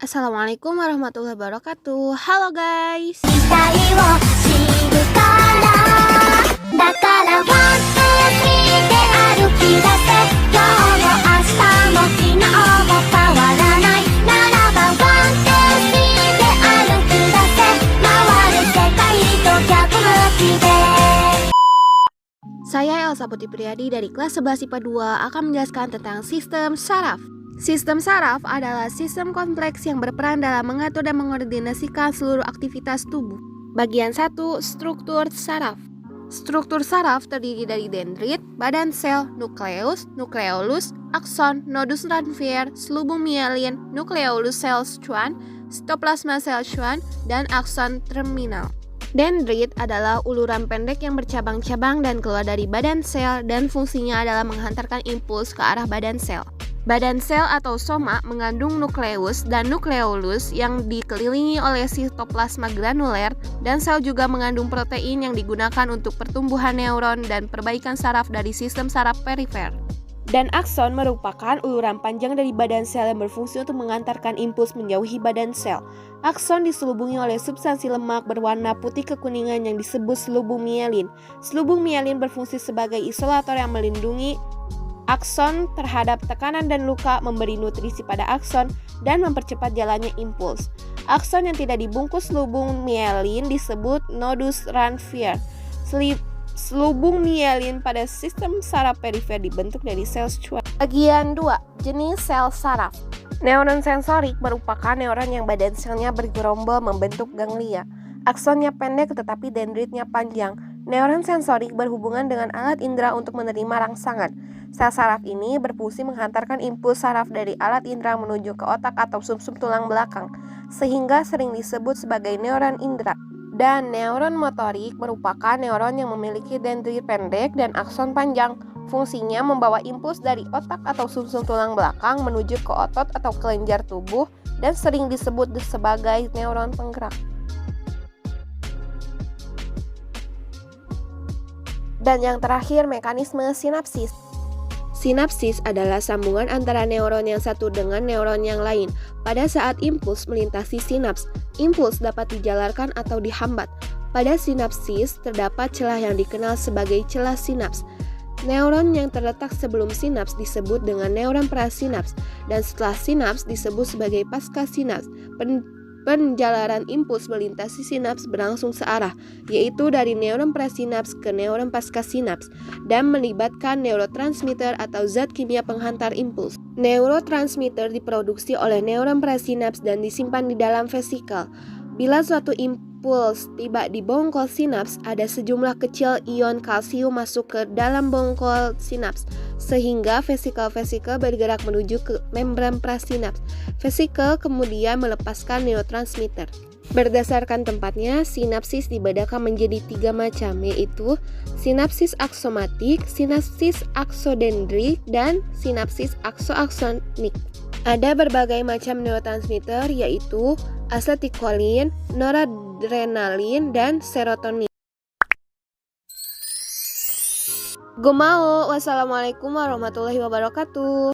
Assalamualaikum warahmatullahi wabarakatuh. Halo guys. 期待を知るからだからワンツースリーで歩き出せ今日も明日も昨日も変わらないならばワンツースリーで歩き出せ回る世界と逆向きで Saya Elsa Putri Priadi dari kelas 11 IPA 2 akan menjelaskan tentang sistem saraf. Sistem saraf adalah sistem kompleks yang berperan dalam mengatur dan mengkoordinasikan seluruh aktivitas tubuh. Bagian 1, struktur saraf. Struktur saraf terdiri dari dendrit, badan sel, nukleus, nukleolus, akson, nodus transfer, selubung mielin, nukleolus sel Schwann, sitoplasma sel Schwann, dan akson terminal. Dendrit adalah uluran pendek yang bercabang-cabang dan keluar dari badan sel dan fungsinya adalah menghantarkan impuls ke arah badan sel. Badan sel atau soma mengandung nukleus dan nukleolus yang dikelilingi oleh sitoplasma granuler dan sel juga mengandung protein yang digunakan untuk pertumbuhan neuron dan perbaikan saraf dari sistem saraf perifer. Dan akson merupakan uluran panjang dari badan sel yang berfungsi untuk mengantarkan impuls menjauhi badan sel. Akson diselubungi oleh substansi lemak berwarna putih kekuningan yang disebut selubung mielin. Selubung mielin berfungsi sebagai isolator yang melindungi akson terhadap tekanan dan luka, memberi nutrisi pada akson, dan mempercepat jalannya impuls. Akson yang tidak dibungkus selubung mielin disebut nodus transfer. Selubung mielin pada sistem saraf perifer dibentuk dari sel Schwann. Bagian 2, jenis sel saraf. Neuron sensorik merupakan neuron yang badan selnya bergerombol membentuk ganglia. Aksonnya pendek tetapi dendritnya panjang. Neuron sensorik berhubungan dengan alat indera untuk menerima rangsangan. Sel saraf ini berfungsi menghantarkan impuls saraf dari alat indera menuju ke otak atau sumsum tulang belakang, sehingga sering disebut sebagai neuron indera. Dan neuron motorik merupakan neuron yang memiliki dendrit pendek dan akson panjang. Fungsinya membawa impuls dari otak atau sumsum tulang belakang menuju ke otot atau kelenjar tubuh dan sering disebut sebagai neuron penggerak. Dan yang terakhir, mekanisme sinapsis. Sinapsis adalah sambungan antara neuron yang satu dengan neuron yang lain. Pada saat impuls melintasi sinaps, impuls dapat dijalarkan atau dihambat. Pada sinapsis terdapat celah yang dikenal sebagai celah sinaps. Neuron yang terletak sebelum sinaps disebut dengan neuron prasinaps dan setelah sinaps disebut sebagai pasca sinaps. Penjalaran impuls melintasi sinaps berlangsung searah, yaitu dari neuron prasinaps ke neuron pasca sinaps, dan melibatkan neurotransmitter atau zat kimia penghantar impuls. Neurotransmitter diproduksi oleh neuron prasinaps dan disimpan di dalam vesikel. Bila suatu impuls tiba di bongkol sinaps, ada sejumlah kecil ion kalsium masuk ke dalam bongkol sinaps, sehingga vesikel-vesikel bergerak menuju ke membran prasinaps. Vesikel kemudian melepaskan neurotransmitter. Berdasarkan tempatnya, sinapsis dibedakan menjadi 3 macam, yaitu sinapsis aksomatik, sinapsis aksodendrik, dan sinapsis aksoaksonik. Ada berbagai macam neurotransmitter, yaitu asetilkolin, noradrenalin, dan serotonin. Gumao, wassalamualaikum warahmatullahi wabarakatuh.